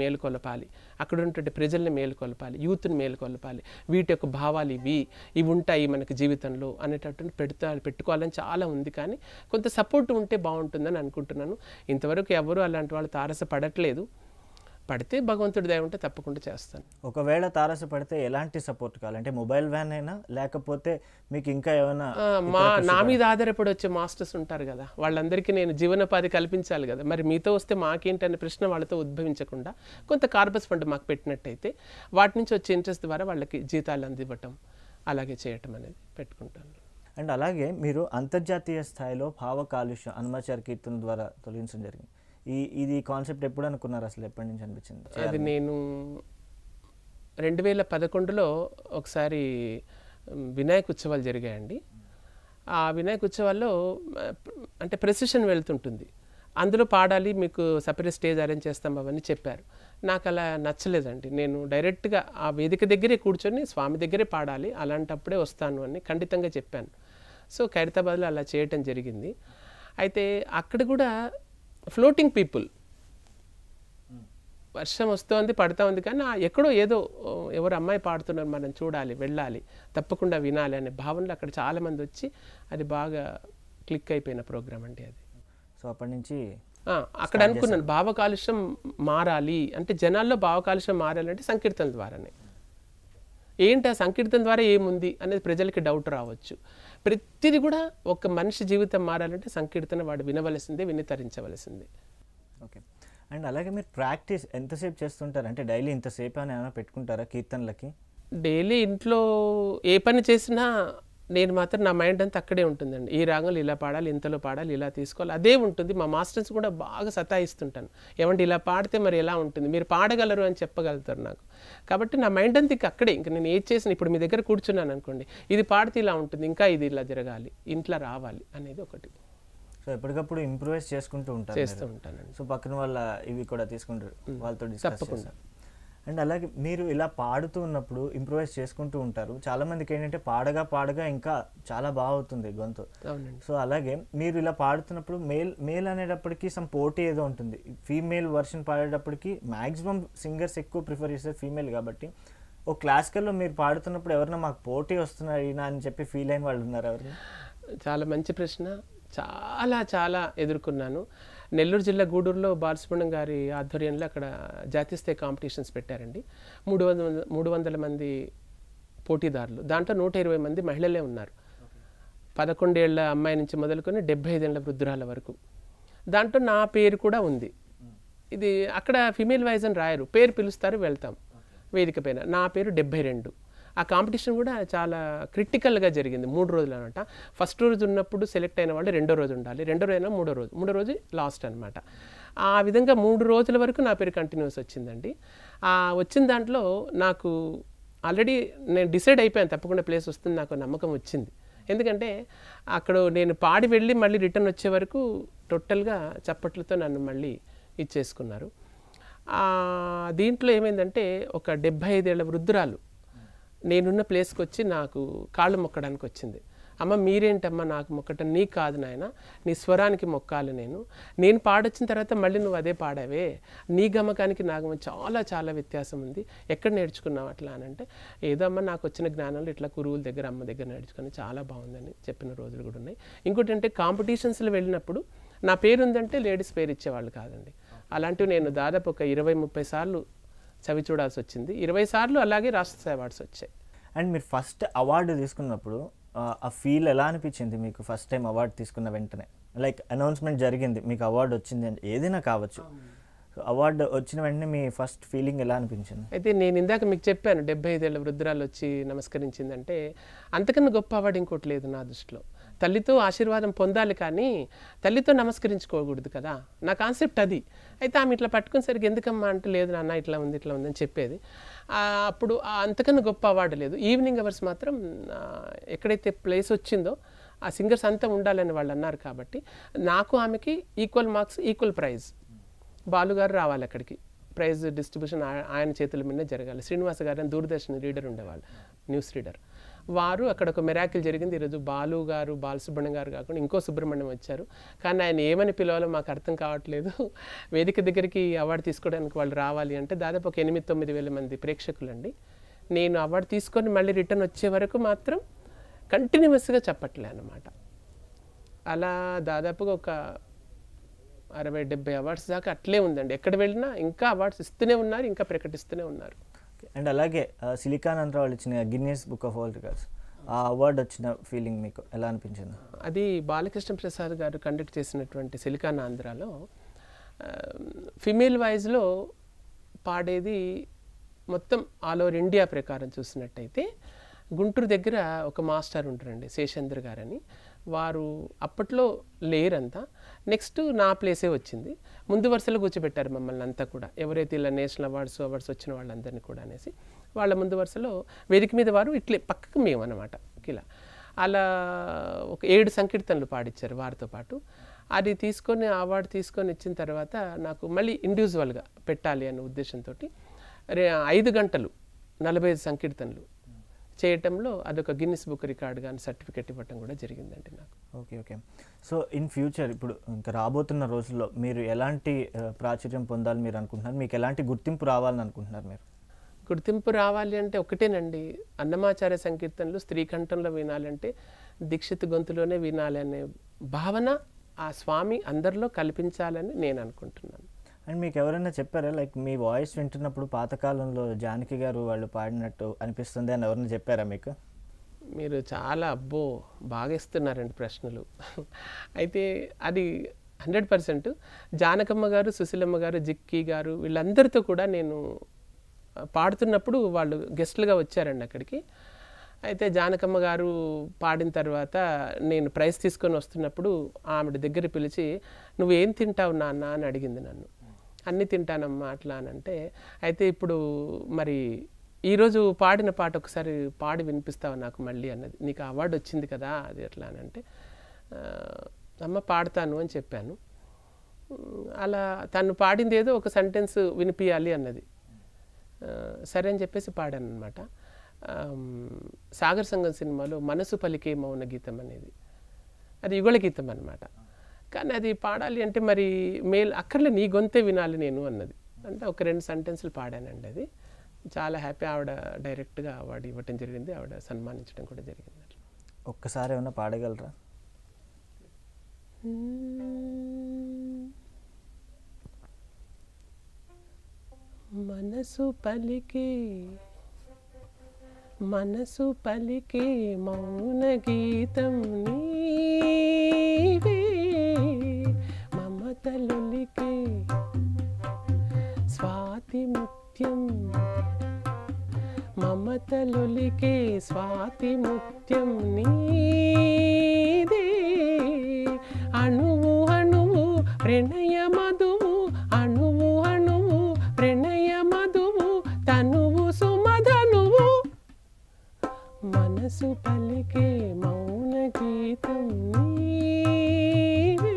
మేలుకొలపాలి, అక్కడ ఉన్నటువంటి ప్రజల్ని మేలుకొలపాలి, యూత్ని మేలుకొలపాలి, వీటి యొక్క భావాలు ఇవి ఉంటాయి మనకి జీవితంలో అనేటటువంటి పెట్టుకోవాలని చాలా ఉంది. కానీ కొంత సపోర్ట్ ఉంటే బాగుంటుందని అనుకుంటున్నాను. ఇంతవరకు ఎవరు అలాంటి వాళ్ళు తారసపడట్లేదు. పడితే భగవంతుడి దయ ఉంటే తప్పకుండా చేస్తాను. ఒకవేళ తారసపడితే ఎలాంటి సపోర్ట్ కావాలి? అంటే మొబైల్ వ్యాన్ అయినా, లేకపోతే మీకు ఇంకా ఏమైనా నా మీద ఆధారపడి వచ్చే మాస్టర్స్ ఉంటారు కదా, వాళ్ళందరికీ నేను జీవనోపాధి కల్పించాలి కదా. మరి మీతో వస్తే మాకేంటనే ప్రశ్న వాళ్ళతో ఉద్భవించకుండా కొంత కార్పస్ ఫండ్ మాకు పెట్టినట్టయితే వాటి నుంచి వచ్చే ఇంట్రెస్ట్ ద్వారా వాళ్ళకి జీతాలు అందివ్వటం, అలాగే చేయటం అనేది పెట్టుకుంటాను. అండ్ అలాగే మీరు అంతర్జాతీయ స్థాయిలో భావ కాలుష్యం హనుమాచార కీర్తన ద్వారా తొలగించడం జరిగింది. ఇది కాన్సెప్ట్ ఎప్పుడు అనుకున్నారు? అసలు ఎప్పటి నుంచి అనిపించింది? అది నేను 2011లో ఒకసారి వినాయక ఉత్సవాలు జరిగాయండి. ఆ వినాయక ఉత్సవాల్లో అంటే ప్రెసిషన్ వెళ్తుంటుంది, అందులో పాడాలి, మీకు సపరేట్ స్టేజ్ అరేంజ్ చేస్తాం అవన్నీ చెప్పారు. నాకు అలా నచ్చలేదండి. నేను డైరెక్ట్గా ఆ వేదిక దగ్గరే కూర్చొని స్వామి దగ్గరే పాడాలి, అలాంటప్పుడే వస్తాను అని ఖండితంగా చెప్పాను. సో ఖైరతాబాద్లో అలా చేయటం జరిగింది. అయితే అక్కడ కూడా ఫ్లోటింగ్ పీపుల్, వర్షం వస్తుంది పడుతూ ఉంది, కానీ ఎక్కడో ఏదో ఎవరు అమ్మాయి పాడుతున్నారు, మనం చూడాలి, వెళ్ళాలి, తప్పకుండా వినాలి అనే భావనలో అక్కడ చాలామంది వచ్చి అది బాగా క్లిక్ అయిపోయిన ప్రోగ్రామ్ అండి అది. సో అప్పటి నుంచి అక్కడ అనుకున్నాను భావ కాలుష్యం మారాలి అంటే, జనాల్లో భావ కాలుష్యం మారాలంటే సంకీర్తనల ద్వారానే. ఏంటి ఆ సంకీర్తన ద్వారా ఏముంది అనేది ప్రజలకి డౌట్ రావచ్చు. ప్రతిది కూడా ఒక మనిషి జీవితం మారాలంటే సంకీర్తన వాడు వినవలసిందే, వినితరించవలసిందే. ఓకే. అండ్ అలాగే మీరు ప్రాక్టీస్ ఎంతసేపు చేస్తుంటారు? అంటే డైలీ ఇంతసేపు అని ఏమైనా పెట్టుకుంటారా కీర్తనలకి? డైలీ ఇంట్లో ఏ పని చేసినా నేను మాత్రం నా మైండ్ అంతా అక్కడే ఉంటుందండి. ఈ రాగంలో ఇలా పాడాలి, ఇంతలో పాడాలి, ఇలా తీసుకోవాలి, అదే ఉంటుంది. మా మాస్టర్స్ కూడా బాగా సతాయిస్తుంటాను, ఏమంటే ఇలా పాడితే మరి ఎలా ఉంటుంది, మీరు పాడగలరు అని చెప్పగలుగుతారు నాకు. కాబట్టి నా మైండ్ అంతా ఇంక అక్కడే. ఇంక నేను ఏది చేసిన, ఇప్పుడు మీ దగ్గర కూర్చున్నాను అనుకోండి, ఇది పాడితే ఇలా ఉంటుంది, ఇంకా ఇది ఇలా జరగాలి, ఇంట్లో రావాలి అనేది ఒకటి. సో ఎప్పటికప్పుడు ఇంప్రూవైజ్ చేసుకుంటూ ఉంటారు? చేస్తూ ఉంటానండి. సో పక్కన వాళ్ళ ఇవి కూడా తీసుకుంటారు, వాళ్ళతో డిస్కస్ తప్పకుండా. అండ్ అలాగే మీరు ఇలా పాడుతూ ఉన్నప్పుడు ఇంప్రూవైజ్ చేసుకుంటూ ఉంటారు. చాలామందికి ఏంటంటే పాడగా ఇంకా చాలా బాగా అవుతుంది గొంతు. అవునండి. సో అలాగే మీరు ఇలా పాడుతున్నప్పుడు మేల్ అనేటప్పటికి సమ్ పోటీ ఏదో ఉంటుంది. ఫీమేల్ వర్షన్ పాడేటప్పటికి మ్యాక్సిమం సింగర్స్ ఎక్కువ ప్రిఫర్ చేస్తారు ఫీమేల్ కాబట్టి. ఓ క్లాసికల్లో మీరు పాడుతున్నప్పుడు ఎవరైనా మాకు పోటీ వస్తున్నారు ఈయన అని చెప్పి ఫీల్ అయిన వాళ్ళు ఉన్నారు ఎవరైనా? చాలా మంచి ప్రశ్న. చాలా ఎదుర్కొన్నాను. నెల్లూరు జిల్లా గూడూరులో బాలసుబ్రహ్మణ్యం గారి ఆధ్వర్యంలో అక్కడ జాతీయ స్థాయి కాంపిటీషన్స్ పెట్టారండి. 300 మంది పోటీదారులు, దాంట్లో 120 మంది మహిళలే ఉన్నారు. 11 ఏళ్ల అమ్మాయి నుంచి మొదలుకొని 75 ఏళ్ల వృద్ధురాల వరకు. దాంట్లో నా పేరు కూడా ఉంది. ఇది అక్కడ ఫిమేల్ వైజ్ అని రాయరు, పేరు పిలుస్తారు, వెళ్తాం వేదిక పైన. నా పేరు 72. ఆ కాంపిటీషన్ కూడా చాలా క్రిటికల్గా జరిగింది. 3 రోజులు అనమాట. ఫస్ట్ రోజు ఉన్నప్పుడు సెలెక్ట్ అయిన వాళ్ళు రెండో రోజు ఉండాలి, రెండో రోజు అయినా మూడో రోజు లాస్ట్ అనమాట. ఆ విధంగా 3 రోజుల వరకు నా పేరు కంటిన్యూస్ వచ్చిందండి. వచ్చిన దాంట్లో నాకు ఆల్రెడీ నేను డిసైడ్ అయిపోయాను, తప్పకుండా ప్లేస్ వస్తుంది, నాకు నమ్మకం వచ్చింది. ఎందుకంటే అక్కడ నేను పాడి వెళ్ళి మళ్ళీ రిటర్న్ వచ్చే వరకు టోటల్గా చప్పట్లతో నన్ను మళ్ళీ ఇచ్చేసుకున్నారు. దీంట్లో ఏమైందంటే ఒక 75 ఏళ్ల వృద్ధురాలు నేనున్న ప్లేస్కి వచ్చి నాకు కాళ్ళు మొక్కడానికి వచ్చింది. అమ్మ మీరేంటమ్మా నాకు మొక్కటం, నీకు కాదు నాయన, నీ స్వరానికి మొక్కాలి, నేను పాడొచ్చిన తర్వాత మళ్ళీ నువ్వు అదే పాడావే, నీ గమకానికి నాకు చాలా వ్యత్యాసం ఉంది, ఎక్కడ నేర్చుకున్నావు అట్లా అని అంటే, ఏదో అమ్మ నాకు వచ్చిన జ్ఞానంలో ఇట్లా గురువుల దగ్గర అమ్మ దగ్గర నేర్చుకుని చాలా బాగుందని చెప్పిన రోజులు కూడా ఉన్నాయి. ఇంకోటి అంటే కాంపిటీషన్స్లో వెళ్ళినప్పుడు నా పేరు ఉందంటే లేడీస్ పేరు ఇచ్చేవాళ్ళు కాదండి. అలాంటివి నేను దాదాపు ఒక 20-30 సార్లు చవి చూడాల్సి వచ్చింది. 20 సార్లు అలాగే రాష్ట్ర అవార్డ్స్ వచ్చాయి. అండ్ మీరు ఫస్ట్ అవార్డు తీసుకున్నప్పుడు ఆ ఫీల్ ఎలా అనిపించింది మీకు? ఫస్ట్ టైం అవార్డు తీసుకున్న వెంటనే లైక్ అనౌన్స్మెంట్ జరిగింది, మీకు అవార్డు వచ్చింది అంటే ఏదైనా కావచ్చు, అవార్డు వచ్చిన వెంటనే మీ ఫస్ట్ ఫీలింగ్ ఎలా అనిపించింది? అయితే నేను ఇందాక మీకు చెప్పాను 75 ఏళ్ల వృద్ధురాలు వచ్చి నమస్కరించిందంటే, అంతకన్నా గొప్ప అవార్డు ఇంకోటి లేదు నా దృష్టిలో. తల్లితో ఆశీర్వాదం పొందాలి కానీ తల్లితో నమస్కరించుకోకూడదు కదా, నా కాన్సెప్ట్ అది. అయితే ఆమె ఇట్లా పట్టుకునేసరికి ఎందుకమ్మా అంటే, లేదు నాన్న ఇట్లా ఉంది అని చెప్పేది. అప్పుడు అంతకన్నా గొప్ప అవార్డు లేదు. ఈవినింగ్ అవర్స్ మాత్రం ఎక్కడైతే ప్లేస్ వచ్చిందో ఆ సింగర్స్ అంతా ఉండాలని వాళ్ళు అన్నారు కాబట్టి నాకు ఆమెకి ఈక్వల్ మార్క్స్, ఈక్వల్ ప్రైజ్. బాలుగారు రావాలి అక్కడికి, ప్రైజ్ డిస్ట్రిబ్యూషన్ ఆయన చేతుల మీదనే జరగాలి. శ్రీనివాస గారు అని దూరదర్శన్ రీడర్ ఉండేవాళ్ళు, న్యూస్ రీడర్, వారు అక్కడ ఒక మెరాకిల్ జరిగింది. ఈరోజు బాలు గారు, బాలసుబ్రహ్మణ్యం గారు కాకుండా ఇంకో సుబ్రహ్మణ్యం వచ్చారు. కానీ ఆయన ఏమని పిలవాలో మాకు అర్థం కావట్లేదు. వేదిక దగ్గరికి అవార్డు తీసుకోవడానికి వాళ్ళు రావాలి అంటే దాదాపు ఒక 8-9 వేల మంది ప్రేక్షకులండి. నేను అవార్డు తీసుకొని మళ్ళీ రిటర్న్ వచ్చే వరకు మాత్రం కంటిన్యూస్గా చెప్పట్లే అన్నమాట. అలా దాదాపుగా ఒక 60-70 అవార్డ్స్ దాకా అట్లే ఉందండి. ఎక్కడ వెళ్ళినా ఇంకా అవార్డ్స్ ఇస్తూనే ఉన్నారు, ఇంకా ప్రకటిస్తూనే ఉన్నారు. అండ్ అలాగే సిలికాన్ ఆంధ్ర వాళ్ళు ఇచ్చిన Guinness book of world records ఆ అవార్డు వచ్చిన ఫీలింగ్ మీకు ఎలా అనిపించింది? అది బాలకృష్ణ ప్రసాద్ గారు కండక్ట్ చేసినటువంటి సిలికాన్ ఆంధ్రాలో ఫిమేల్ వాయిస్లో పాడేది మొత్తం ఆల్ ఓవర్ ఇండియా ప్రకారం చూసినట్టయితే గుంటూరు దగ్గర ఒక మాస్టర్ ఉంటారండి, శేషేంద్ర గారని. వారు అప్పట్లో లేరంతా. నెక్స్ట్ నా ప్లేసే వచ్చింది. ముందు వరుసలో కూర్చోబెట్టారు మమ్మల్ని అంతా కూడా, ఎవరైతే ఇలా నేషనల్ అవార్డ్స్ వచ్చిన వాళ్ళందరినీ కూడా అనేసి. వాళ్ళ ముందు వరుసలో వేదిక మీద వారు ఇట్లే పక్కకు మేము అనమాట ఇలా. అలా ఒక 7 సంకీర్తనలు పాడించారు వారితో పాటు. అది తీసుకొని అవార్డు తీసుకొని ఇచ్చిన తర్వాత నాకు మళ్ళీ ఇండివిజువల్గా పెట్టాలి అనే ఉద్దేశంతో 5 గంటలు 45 సంకీర్తనలు చేయటంలో అదొక గిన్నిస్ బుక్ రికార్డ్ కానీ సర్టిఫికెట్ ఇవ్వటం కూడా జరిగిందండి నాకు. ఓకే. సో ఇన్ ఫ్యూచర్ ఇప్పుడు ఇంకా రాబోతున్న రోజుల్లో మీరు ఎలాంటి ప్రాచుర్యం పొందాలి మీరు అనుకుంటున్నారు? మీకు ఎలాంటి గుర్తింపు రావాలని అనుకుంటున్నారు మీరు? గుర్తింపు రావాలి అంటే ఒకటేనండి, అన్నమాచార్య సంకీర్తనలు స్త్రీ కంఠంలో వినాలంటే దీక్షిత్ గొంతులోనే వినాలి అనే భావన ఆ స్వామి అందరిలో కల్పించాలని నేను అనుకుంటున్నాను. అండ్ మీకు ఎవరైనా చెప్పారా, లైక్ మీ వాయిస్ వింటున్నప్పుడు పాతకాలంలో జానకి గారు వాళ్ళు పాడినట్టు అనిపిస్తుంది అని ఎవరైనా చెప్పారా మీకు? మీరు చాలా బాగా ఇస్తున్నారండి ప్రశ్నలు. అయితే అది 100% జానకమ్మ గారు, సుశీలమ్మ గారు, జిక్కి గారు వీళ్ళందరితో కూడా నేను పాడుతున్నప్పుడు వాళ్ళు గెస్ట్లుగా వచ్చారండి అక్కడికి. అయితే జానకమ్మ గారు పాడిన తర్వాత నేను ప్రైజ్ తీసుకొని వస్తున్నప్పుడు ఆవిడ దగ్గర పిలిచి, నువ్వేం తింటావు నాన్న అని అడిగింది నన్ను. అన్నీ తింటానమ్మా అట్లా అని అంటే, అయితే ఇప్పుడు మరి ఈరోజు పాడిన పాట ఒకసారి పాడి వినిపిస్తావు నాకు మళ్ళీ అన్నది. నీకు అవార్డు వచ్చింది కదా అది ఎట్లా అని అంటే, అమ్మ పాడతాను అని చెప్పాను. అలా తను పాడింది ఏదో ఒక సెంటెన్స్ వినిపించాలి అన్నది. సరే అని చెప్పేసి పాడాను అనమాట. సాగర్ సంగం సినిమాలో మనసు పలికే మౌన గీతం అనేది అది యుగళ గీతం అనమాట. కానీ అది పాడాలి అంటే మరి అక్కర్లే నీ గొంతే వినాలి నేను అన్నది. అంటే ఒక 2 సెంటెన్సులు పాడానండి. అది చాలా హ్యాపీ. ఆవిడ డైరెక్ట్గా అవార్డు ఇవ్వటం జరిగింది, ఆవిడ సన్మానించడం కూడా జరిగింది. అట్లా ఒక్కసారి ఏమైనా పాడగలరా? మనసు పలికే మౌన గీతం నీవే, మమతలొలికే స్వాతి ముత్యం, మమతలొలికే స్వాతి ముత్యం నీదే, అణువు అణువు ప్రణయ మధువు, అణువు అణువు ప్రణయ మధువు, తనువు సుమధనువు, మనసు పలికే మౌన గీతం నీవే.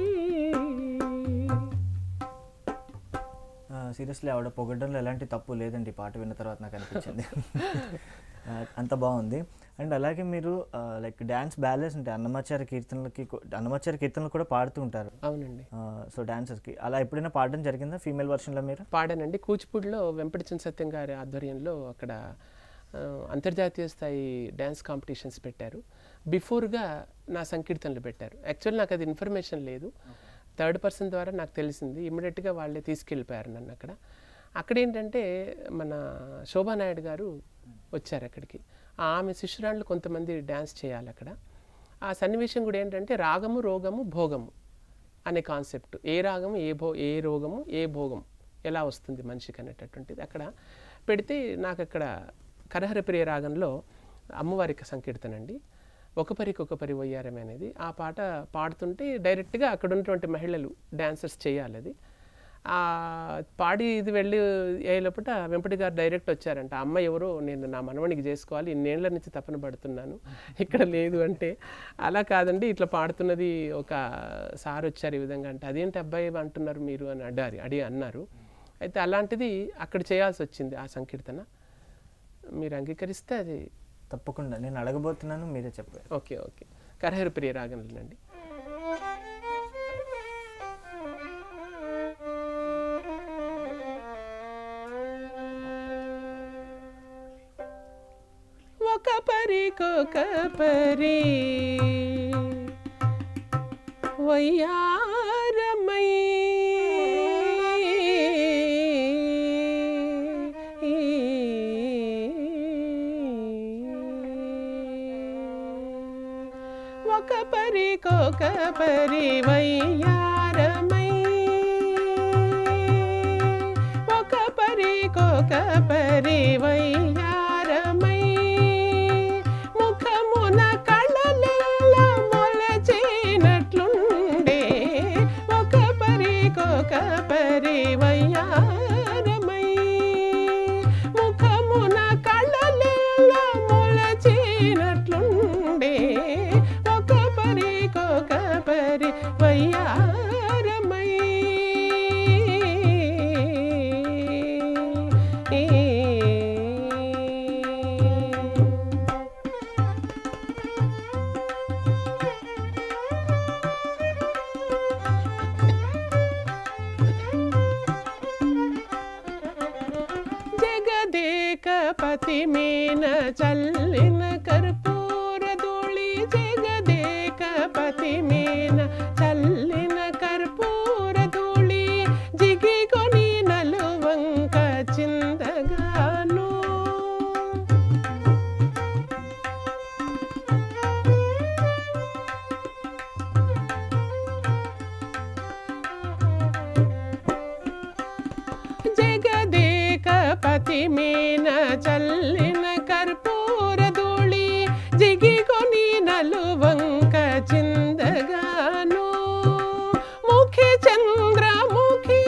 సీరియస్లీ ఆవిడ పొగడ్డంలో ఎలాంటి తప్పు లేదండి, పాట విన్న తర్వాత నాకు అనిపించింది. అంత బాగుంది. అండ్ అలాగే మీరు లైక్ డ్యాన్స్ బ్యాలెన్స్ అంటే అన్నమాచార్య కీర్తనలు కూడా పాడుతూ ఉంటారు. అవునండి. సో డాన్సర్స్కి అలా ఎప్పుడైనా పాడడం జరిగిందా ఫీమేల్ వర్షన్లో మీరు? పాడానండి. కూచిపూడిలో వెంపటి సత్యం గారి ఆధ్వర్యంలో అక్కడ అంతర్జాతీయ స్థాయి డ్యాన్స్ కాంపిటీషన్స్ పెట్టారు. బిఫోర్గా నా సంకీర్తనలు పెట్టారు. యాక్చువల్ నాకు అది ఇన్ఫర్మేషన్ లేదు, థర్డ్ పర్సన్ ద్వారా నాకు తెలిసింది. ఇమ్మీడియట్గా వాళ్ళే తీసుకెళ్ళిపోయారు నన్ను అక్కడ. అక్కడ ఏంటంటే మన శోభానాయుడు గారు వచ్చారు అక్కడికి. ఆమె శిష్యురాళ్ళు కొంతమంది డ్యాన్స్ చేయాలి అక్కడ. ఆ సన్నివేశం కూడా ఏంటంటే రాగము రోగము భోగము అనే కాన్సెప్ట్. ఏ రాగము ఏ రోగము ఏ భోగం ఎలా వస్తుంది మనిషికి అనేటటువంటిది అక్కడ పెడితే, నాకు అక్కడ కరహరప్రియ రాగంలో అమ్మవారికి సంకీర్తన అండి, ఒకపరి వయ్యారమే అనేది. ఆ పాట పాడుతుంటే డైరెక్ట్గా అక్కడ ఉన్నటువంటి మహిళలు డాన్సర్స్ చేయాలి అది. పాడి ఇది వెళ్ళి అయ్యేలోపట వెంపటి గారు డైరెక్ట్ వచ్చారంట. అమ్మ ఎవరో నేను నా మనవనికి చేసుకోవాలి, ఇన్నేళ్ల నుంచి తపన పడుతున్నాను, ఇక్కడ లేదు అంటే, అలా కాదండి ఇట్లా పాడుతున్నది ఒక సార్ వచ్చారు ఈ విధంగా అంటే, అదేంటి అబ్బాయి అంటున్నారు మీరు అని అన్నారు. అయితే అలాంటిది అక్కడ చేయాల్సి వచ్చింది ఆ సంకీర్తన. మీరు అంగీకరిస్తే అది తప్పకుండా నేను అడగబోతున్నాను, మీరే చెప్పారు. ఓకే ఓకే, కరహర ప్రియ రాగంలోనండి. ఒక పరికొక పరి వయ్యారమై ఒక పరికొక పరి వయ్యారమై ఒక పరికొక పరి వయ్యారమై ముఖమున కళలెల్ల మొలచినట్లుండే ఒక పరికొక పరి వయ్యారమై ముఖమున కళలెల్ల మొలచినట్లుండే ఒక పరికొక పరి వయ్యారమై జగదేకపతి మీన చల్లిన కర్పూర ధూళి జగదేకపతి మీన చల్లిన కర్పూర ధూళి జిగికొని నలువంక చిందగాను జగదేకపతి మీన చల్లిన కర్పూర ధూళి జిగికొని నలువంక చిందగాను ముఖి చంద్రముఖి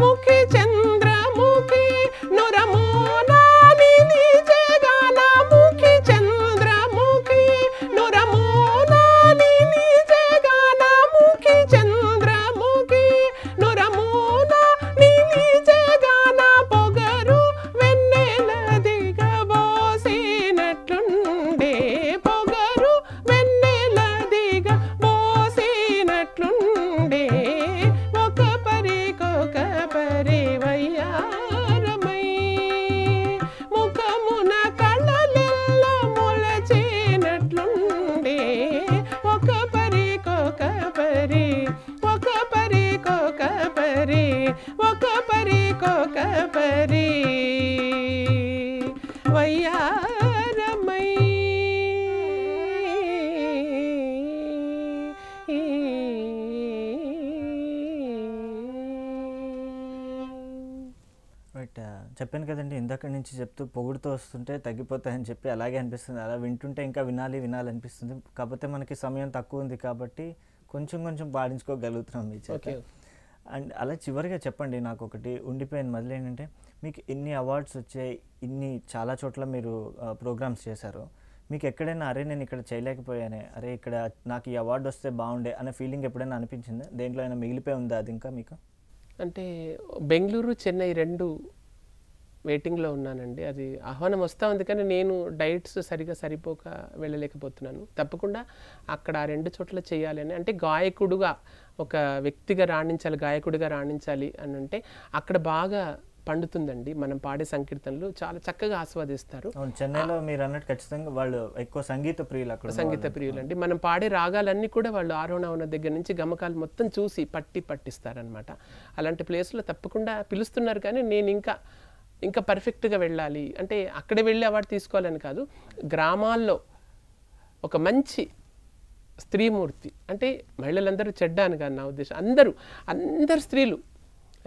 ముఖి చంద్రముఖి నురమోనాని నిజగాన ముఖి చంద్రముఖి నురమోనాని నిజగాన ముఖి చంద్రముఖి నురమోనాని నిజగాన పొగరు వెన్నెల దిగబోసినట్లుండే పొగరు వెన్నెల దిగబోసినట్లుండే ఒక పరికొక పరి వయ్యారమై ముఖమున కళలెల్ల మొలచినట్లుండే ఒక పరికొక పరి ఒక పరికొక పరి ఒక పరికొక పరి వయ్యారమై రైట్, చెప్పాను కదండి ఇందాక నుంచి చెప్తూ పొగుడుతూ వస్తుంటే తగ్గిపోతాయని చెప్పి అలాగే అనిపిస్తుంది. అలా వింటుంటే ఇంకా వినాలనిపిస్తుంది. కాకపోతే మనకి సమయం తక్కువ ఉంది కాబట్టి కొంచెం కొంచెం పాడించుకోగలుగుతున్నాం మీ చేత. అండ్ అలా చివరిగా చెప్పండి, నాకు ఒకటి ఉండిపోయింది మొదలు ఏంటంటే, మీకు ఇన్ని అవార్డ్స్ వచ్చాయి, ఇన్ని చాలా చోట్ల మీరు ప్రోగ్రామ్స్ చేశారు, మీకు ఎక్కడైనా అరే నేను ఇక్కడ చేయలేకపోయానే, అరే ఇక్కడ నాకు ఈ అవార్డు వస్తే బాగుండే అనే ఫీలింగ్ ఎప్పుడైనా అనిపించిందా? దేంట్లో అయినా మిగిలిపోయి ఉందా అది ఇంకా మీకు? అంటే బెంగళూరు చెన్నై 2 వెయిటింగ్లో ఉన్నానండి. అది ఆహ్వానం వస్తూ ఉంది కానీ నేను డైట్స్ సరిగా సరిపోక వెళ్ళలేకపోతున్నాను. తప్పకుండా అక్కడ ఆ 2 చోట్ల చేయాలని, అంటే గాయకుడుగా ఒక వ్యక్తిగా రాణించాలి, గాయకుడిగా రాణించాలి అని అంటే అక్కడ బాగా పండుతుందండి. మనం పాడే సంకీర్తనలు చాలా చక్కగా ఆస్వాదిస్తారు. చెన్నైలో మీరు అన్నట్టు ఖచ్చితంగా వాళ్ళు ఎక్కువ సంగీత ప్రియులు, అక్కడ సంగీత ప్రియులు అండి. మనం పాడే రాగాలన్నీ కూడా వాళ్ళు ఆరోహణ దగ్గర నుంచి గమకాలు మొత్తం చూసి పట్టిస్తారనమాట. అలాంటి ప్లేస్లో తప్పకుండా పిలుస్తున్నారు కానీ నేను ఇంకా పర్ఫెక్ట్గా వెళ్ళాలి అంటే అక్కడే వెళ్ళి అవార్డు తీసుకోవాలని కాదు, గ్రామాల్లో ఒక మంచి స్త్రీమూర్తి, అంటే మహిళలందరూ చెడ్డ అని కాదు నా ఉద్దేశం, అందరు స్త్రీలు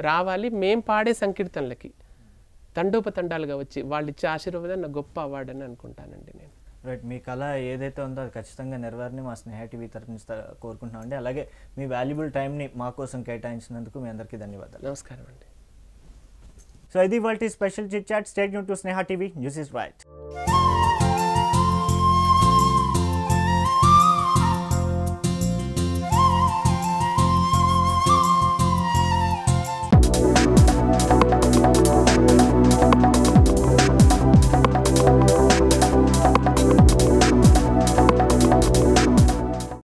రావాలి మేం పాడే సంకీర్తనలకి తండోపతండాలుగా వచ్చి వాళ్ళు ఇచ్చే ఆశీర్వాదం నా గొప్ప అవార్డు అని అనుకుంటానండి నేను. రైట్, మీ కళ ఏదైతే ఉందో అది ఖచ్చితంగా నెరవేరని మా స్నేహ టీవీ తరఫు నుంచి కోరుకుంటున్నామండి. అలాగే మీ వాల్యుబుల్ టైంని మా కోసం కేటాయించినందుకు మీ అందరికీ ధన్యవాదాలు. నమస్కారం అండి. సో ఇది ఇవాల్టి special chit chat. Stay tune to Sneha TV, news is right.